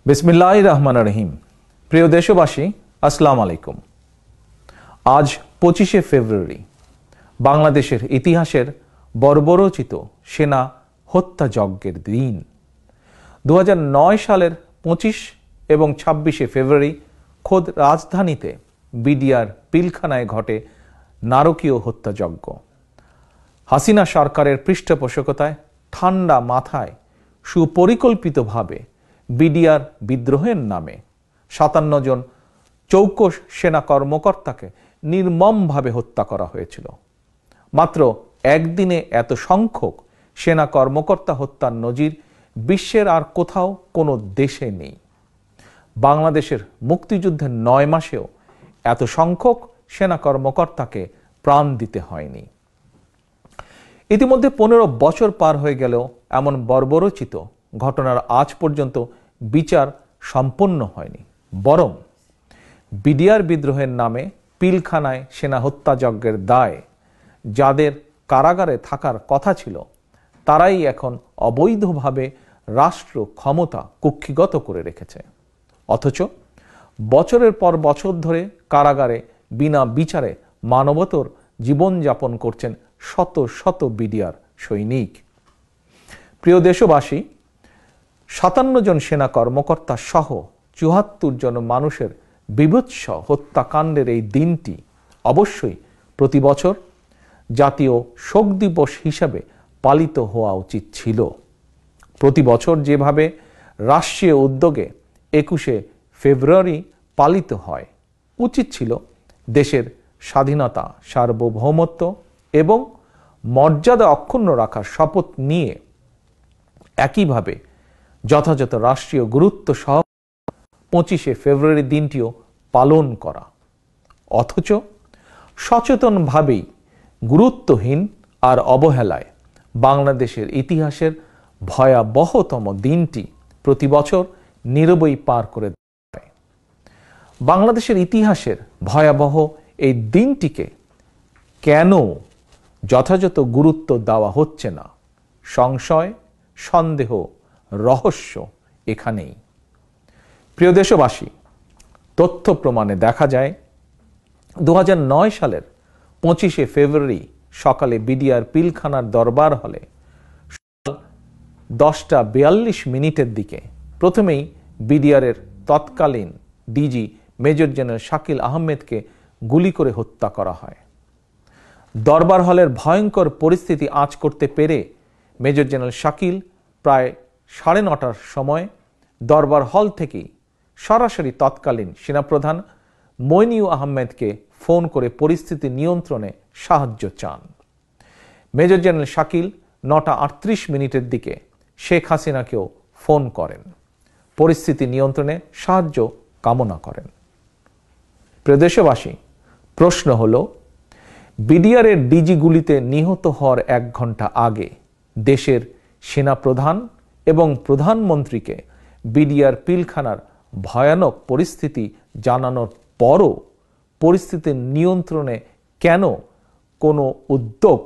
বিসমিল্লাহির রহমানির রহিম। প্রিয় দেশবাসী, আসসালামু আলাইকুম। আজ 25শে ফেব্রুয়ারি, বাংলাদেশের ইতিহাসের বর্বরোচিত সেনা হত্যাযজ্ঞের দিন। 2009 সালের 25 এবং 26শে ফেব্রুয়ারি খোদ রাজধানীতে বিডিআর পিলখানায় ঘটে নারকীয় হত্যাযজ্ঞ। হাসিনা সরকারের পৃষ্ঠপোষকতায় ঠান্ডা মাথায় সুপরিকল্পিতভাবে বিডিআর বিদ্রোহের নামে 57 জন চৌকস সেনা কর্মকর্তাকে নির্মমভাবে হত্যা করা হয়েছিল। মাত্র একদিনে এত সংখ্যক সেনা কর্মকর্তা হত্যার নজির বিশ্বের আর কোথাও কোনো দেশে নেই। বাংলাদেশের মুক্তিযুদ্ধের 9 মাসেও এত সংখ্যক সেনা কর্মকর্তাকে প্রাণ দিতে হয়নি। ইতিমধ্যে 15 বছর পার হয়ে গেলেও এমন বর্বরোচিত ঘটনার আজ পর্যন্ত বিচার সম্পন্ন হয়নি। বরং বিডিআর বিদ্রোহের নামে পিলখানায় সেনা হত্যাযজ্ঞের দায় যাদের কারাগারে থাকার কথা ছিল, তারাই এখন অবৈধভাবে রাষ্ট্র ক্ষমতা কুক্ষিগত করে রেখেছে। অথচ বছরের পর বছর ধরে কারাগারে বিনা বিচারে মানবতর জীবনযাপন করছেন শত শত বিডিআর সৈনিক। প্রিয় দেশবাসী, 57 জন সেনা কর্মকর্তা সহ 74 জন মানুষের বীভৎস হত্যাকাণ্ডের এই দিনটি অবশ্যই প্রতি বছর জাতীয় শোক দিবস হিসাবে পালিত হওয়া উচিত ছিল। প্রতি বছর যেভাবে রাষ্ট্রীয় উদ্যোগে 21শে ফেব্রুয়ারি পালিত হয়, উচিত ছিল দেশের স্বাধীনতা, সার্বভৌমত্ব এবং মর্যাদা অক্ষুণ্ণ রাখার শপথ নিয়ে একইভাবে যথাযথ রাষ্ট্রীয় গুরুত্ব সহ 25শে ফেব্রুয়ারি দিনটিও পালন করা। অথচ সচেতনভাবেই গুরুত্বহীন আর অবহেলায় বাংলাদেশের ইতিহাসের ভয়াবহতম দিনটি প্রতি বছর নীরবেই পার করে দেয়। বাংলাদেশের ইতিহাসের ভয়াবহ এই দিনটিকে কেন যথাযথ গুরুত্ব দেওয়া হচ্ছে না, সংশয়, সন্দেহ, রহস্য এখানেই। প্রিয় দেশবাসী, তথ্য প্রমাণে দেখা যায় 2009 সালের 25শে ফেব্রুয়ারি সকালে বিডিআর পিলখানার দরবার হলে 10:42 দিকে প্রথমেই বিডিআরের তৎকালীন ডিজি মেজর জেনারেল শাকিল আহমেদকে গুলি করে হত্যা করা হয়। দরবার হলের ভয়ঙ্কর পরিস্থিতি আঁচ করতে পেরে মেজর জেনারেল শাকিল প্রায় 9:30টার সময় দরবার হল থেকেই সরাসরি তৎকালীন সেনাপ্রধান মইনুল আহমেদকে ফোন করে পরিস্থিতি নিয়ন্ত্রণে সাহায্য চান। মেজর জেনারেল শাকিল 9:38 দিকে শেখ হাসিনাকেও ফোন করেন, পরিস্থিতি নিয়ন্ত্রণে সাহায্য কামনা করেন। প্রিয় দেশবাসী, প্রশ্ন হলো, বিডিআরের ডিজি গুলিতে নিহত হওয়ার 1 ঘন্টা আগে দেশের সেনাপ্রধান এবং প্রধানমন্ত্রীকে বিডিআর পিলখানার ভয়ানক পরিস্থিতি জানানোর পরও পরিস্থিতি নিয়ন্ত্রণে কেন কোনো উদ্যোগ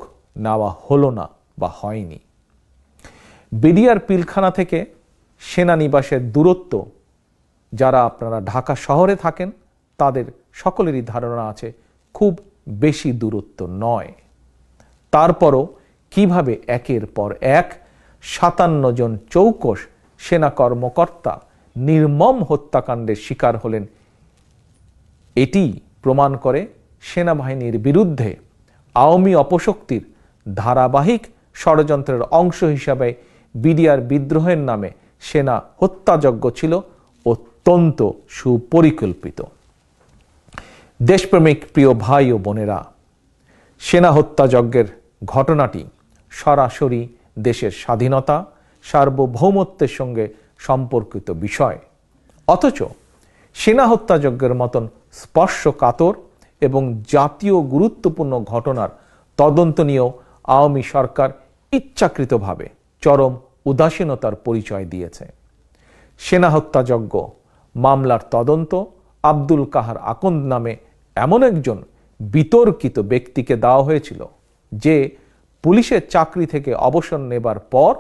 নেওয়া হলো না বা হয়নি? বিডিআর পিলখানা থেকে সেনানিবাসের দূরত্ব যারা আপনারা ঢাকা শহরে থাকেন তাদের সকলেরই ধারণা আছে খুব বেশি দূরত্ব নয়। তারপরও কিভাবে একের পর এক 57 জন চৌকস সেনা কর্মকর্তা নির্মম হত্যাকাণ্ডের শিকার হলেন, এটি প্রমাণ করে সেনাবাহিনীর বিরুদ্ধে আওয়ামী অপশক্তির ধারাবাহিক ষড়যন্ত্রের অংশ হিসাবে বিডিআর বিদ্রোহের নামে সেনা হত্যাযজ্ঞ ছিল অত্যন্ত সুপরিকল্পিত। দেশপ্রেমিক প্রিয় ভাই ও বোনেরা, সেনা হত্যাযজ্ঞের ঘটনাটি সরাসরি দেশের স্বাধীনতা, সার্বভৌমত্বের সঙ্গে সম্পর্কিত বিষয়। অথচ সেনা হত্যাযজ্ঞের মতন স্পর্শকাতর এবং জাতীয় গুরুত্বপূর্ণ ঘটনার তদন্ত নিয়েও আওয়ামী সরকার ইচ্ছাকৃতভাবে চরম উদাসীনতার পরিচয় দিয়েছে। সেনা হত্যাযজ্ঞ মামলার তদন্ত আব্দুল কাহার আকন্দ নামে এমন একজন বিতর্কিত ব্যক্তিকে দেওয়া হয়েছিল, যে পুলিশের চাকরি থেকে অবসর নেবার পর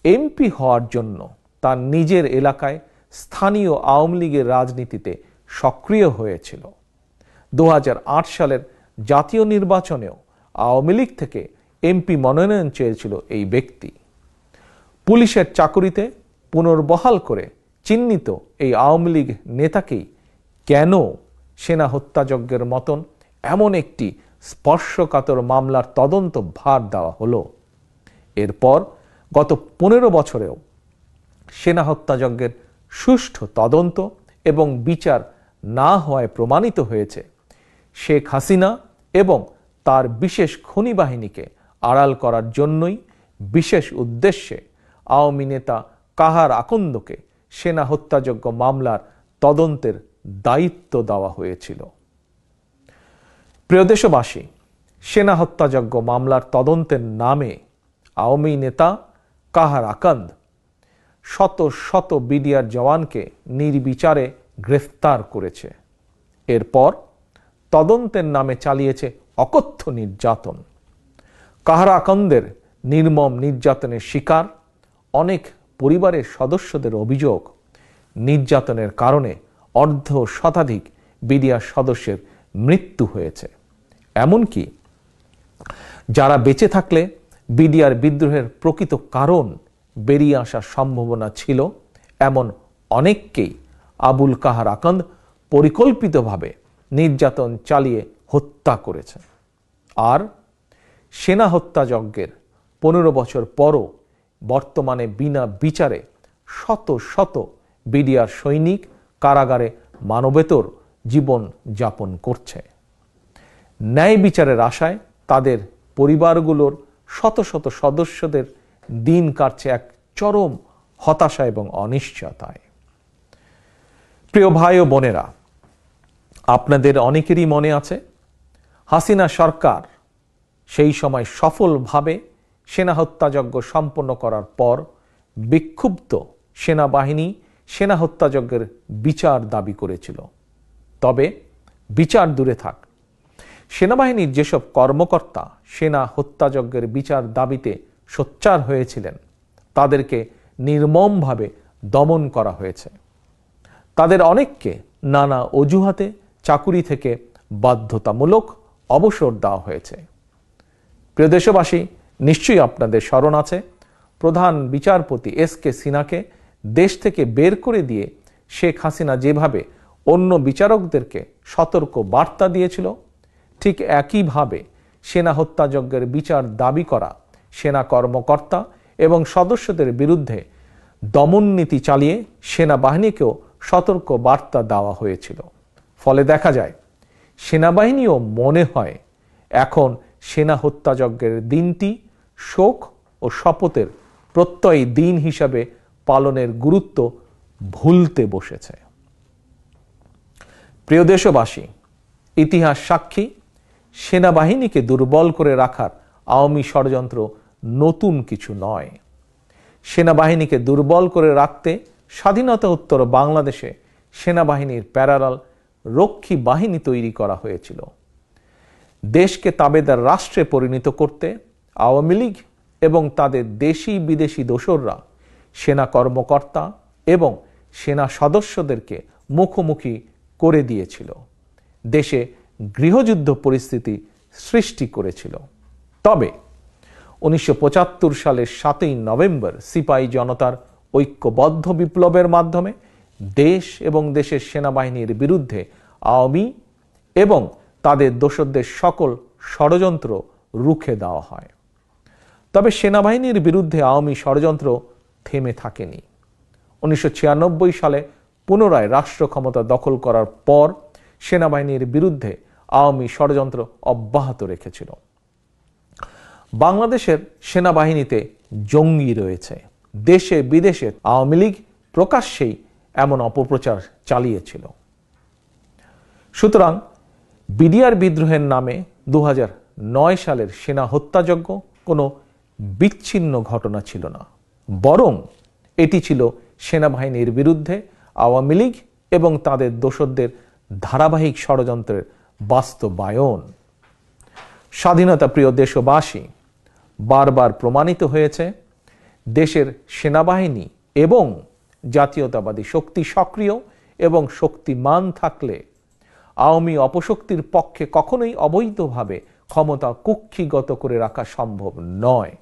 এমপি হওয়ার জন্য তার নিজের এলাকায় স্থানীয় আওয়ামী লীগের রাজনীতিতে সক্রিয় হয়েছিল। 2008 সালের জাতীয় নির্বাচনেও আওয়ামী লীগ থেকে এমপি মনোনয়ন চেয়েছিল এই ব্যক্তি। পুলিশের চাকুরিতে পুনর্বহাল করে চিহ্নিত এই আওয়ামী লীগ নেতাকেই কেন সেনা হত্যাযজ্ঞের মতন এমন একটি স্পর্শকাতর মামলার তদন্ত ভার দেওয়া হলো? এরপর গত 15 বছরেও সেনা হত্যাযজ্ঞের সুষ্ঠু তদন্ত এবং বিচার না হওয়ায় প্রমাণিত হয়েছে শেখ হাসিনা এবং তার বিশেষ খনি বাহিনীকে আড়াল করার জন্যই বিশেষ উদ্দেশ্যে আওয়ামী নেতা কাহার আকন্দকে সেনা হত্যাযজ্ঞ মামলার তদন্তের দায়িত্ব দেওয়া হয়েছিল। প্রিয় দেশবাসী, সেনা হত্যাযজ্ঞ মামলার তদন্তের নামে আওয়ামী নেতা কাহার আকন্দ শত শত বিডিআর জওয়ানকে নির্বিচারে গ্রেফতার করেছে। এরপর তদন্তের নামে চালিয়েছে অকথ্য নির্যাতন। কাহার আকন্দের নির্মম নির্যাতনের শিকার অনেক পরিবারের সদস্যদের অভিযোগ, নির্যাতনের কারণে অর্ধ শতাধিক বিডিআর সদস্যের মৃত্যু হয়েছে। এমনকি যারা বেঁচে থাকলে বিডিআর বিদ্রোহের প্রকৃত কারণ বেরিয়ে আসার সম্ভাবনা ছিল এমন অনেককেই আবুল কাহার আকন্দ পরিকল্পিতভাবে নির্যাতন চালিয়ে হত্যা করেছে। আর সেনা হত্যাযজ্ঞের 15 বছর পরও বর্তমানে বিনা বিচারে শত শত বিডিআর সৈনিক কারাগারে মানবেতর জীবন যাপন করছে। ন্যায় বিচারের আশায় তাদের পরিবারগুলোর শত শত সদস্যদের দিন কাটছে এক চরম হতাশা এবং অনিশ্চয়তায়। প্রিয় ভাই ও বোনেরা, আপনাদের অনেকেরই মনে আছে হাসিনা সরকার সেই সময় সফলভাবে সেনা হত্যাযজ্ঞ সম্পন্ন করার পর বিক্ষুব্ধ সেনাবাহিনী সেনা হত্যাযজ্ঞের বিচার দাবি করেছিল। তবে বিচার দূরে থাক, সেনাবাহিনীর যেসব কর্মকর্তা সেনা হত্যাযজ্ঞের বিচার দাবিতে সোচ্চার হয়েছিলেন তাদেরকে নির্মমভাবে দমন করা হয়েছে। তাদের অনেককে নানা অজুহাতে চাকুরি থেকে বাধ্যতামূলক অবসর দেওয়া হয়েছে। প্রিয় দেশবাসী, নিশ্চয়ই আপনাদের স্মরণ আছে প্রধান বিচারপতি এস.কে. সিনহাকে দেশ থেকে বের করে দিয়ে শেখ হাসিনা যেভাবে অন্য বিচারকদেরকে সতর্ক বার্তা দিয়েছিল, ঠিক একইভাবে সেনা হত্যাযজ্ঞের বিচার দাবি করা সেনা কর্মকর্তা এবং সদস্যদের বিরুদ্ধে দমন নীতি চালিয়ে সেনাবাহিনীকেও সতর্ক বার্তা দেওয়া হয়েছিল। ফলে দেখা যায় সেনাবাহিনীও মনে হয় এখন সেনা হত্যাযজ্ঞের দিনটি শোক ও শপথের প্রত্যয়ী দিন হিসাবে পালনের গুরুত্ব ভুলতে বসেছে। প্রিয় দেশবাসী, ইতিহাস সাক্ষী সেনাবাহিনীকে দুর্বল করে রাখার আওয়ামী ষড়যন্ত্র নতুন কিছু নয়। সেনাবাহিনীকে দুর্বল করে রাখতে স্বাধীনতা উত্তর বাংলাদেশে সেনাবাহিনীর প্যারালাল রক্ষী বাহিনী তৈরি করা হয়েছিল। দেশকে তাবেদার রাষ্ট্রে পরিণত করতে আওয়ামী লীগ এবং তাদের দেশি বিদেশি দোসররা সেনা কর্মকর্তা এবং সেনা সদস্যদেরকে মুখোমুখি করে দিয়েছিল, দেশে গৃহযুদ্ধ পরিস্থিতি সৃষ্টি করেছিল। তবে 1975 সালের 7ই নভেম্বর সিপাহী জনতার ঐক্যবদ্ধ বিপ্লবের মাধ্যমে দেশ এবং দেশের সেনাবাহিনীর বিরুদ্ধে আওয়ামী এবং তাদের দোসরদের সকল ষড়যন্ত্র রুখে দেওয়া হয়। তবে সেনাবাহিনীর বিরুদ্ধে আওয়ামী ষড়যন্ত্র থেমে থাকেনি। 1996 সালে পুনরায় রাষ্ট্র ক্ষমতা দখল করার পর সেনাবাহিনীর বিরুদ্ধে আওয়ামী ষড়যন্ত্র অব্যাহত রেখেছিল। বাংলাদেশের সেনাবাহিনীতে জঙ্গি রয়েছে, দেশে বিদেশে আওয়ামী লীগ প্রকাশ্যেই এমন অপপ্রচার চালিয়েছিল। সুতরাং বিডিআর বিদ্রোহের নামে 2009 সালের সেনা হত্যাযজ্ঞ কোনো বিচ্ছিন্ন ঘটনা ছিল না, বরং এটি ছিল সেনাবাহিনীর বিরুদ্ধে আওয়ামী লীগ এবং তাদের দোসরদের ধারাবাহিক ষড়যন্ত্রের বাস্তবায়ন। স্বাধীনতা প্রিয় দেশবাসী, বারবার প্রমাণিত হয়েছে দেশের সেনাবাহিনী এবং জাতীয়তাবাদী শক্তি সক্রিয় এবং শক্তিমান থাকলে আওয়ামী অপশক্তির পক্ষে কখনোই অবৈধভাবে ক্ষমতা কুক্ষিগত করে রাখা সম্ভব নয়।